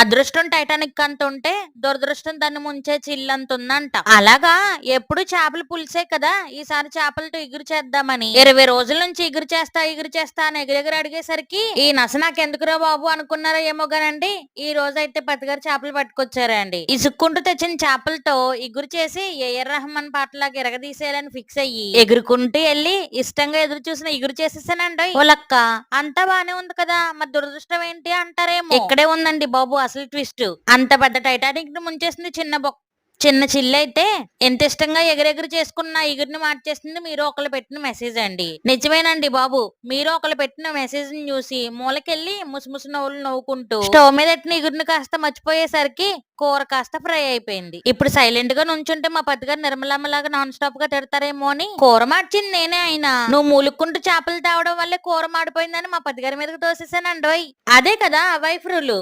అదృష్టం టైటానిక్ అంత ఉంటే దురదృష్టం దాన్ని ముంచే చిల్లంత ఉందంట. అలాగా ఎప్పుడు చేపలు పులిసే కదా, ఈసారి చేపలతో ఇగురు చేద్దామని 20 రోజుల నుంచి ఇగురు చేస్తా అని ఎగిరెగిరి అడిగేసరికి ఈ నస నాకెందుకురా బాబు అనుకున్నారో ఏమో గానండి, ఈ రోజు అయితే పతిగారు చేపలు పట్టుకొచ్చారండి. ఇసుక్కుంటూ తెచ్చిన చేపలతో ఇగురు చేసి ఏఆర్ రెహమాన్ పాటలాగా ఎరగదీసేయాలని ఫిక్స్ అయ్యి ఎగురుకుంటూ వెళ్ళి ఇష్టంగా ఎదురు చూసిన ఇగురు చేసేసానండి. ఓ లక్క అంతా బానే ఉంది కదా, మరి దురదృష్టం ఏంటి అంటారేమో. ఇక్కడే ఉందండి బాబు అసలు ట్విస్ట్. అంత పెద్ద టైటానిక్ ని ముంచేసింది చిన్న చిల్లైతే ఎంత ఇష్టంగా ఎగిరెగిరి చేసుకున్న ఇగురిని మార్చేసింది మీరు ఒకళ్ళు పెట్టిన మెసేజ్ అండి. నిజమేనండి బాబు, మీరు ఒకళ్ళు పెట్టిన మెసేజ్ ని చూసి మూలకెళ్ళి ముసుముసు నవ్వులు నవ్వుకుంటూ స్టవ్ మీద పెట్టిన ఇగురిని కాస్త మర్చిపోయేసరికి కూర కాస్త ఫ్రై అయిపోయింది. ఇప్పుడు సైలెంట్ గా నుంచుంటే మా పతిగారు నిర్మలమ్మలాగా నాన్ స్టాప్ గా తిడతారేమో అని కూర మార్చింది నేనే. అయినా నువ్వు మూలుక్కుంటూ చేపలు తేవడం వల్లే కూర మాడిపోయిందని మా పతిగారి మీదకి తోసేసానండోయ్. అదే కదా వైఫ్ రూలు.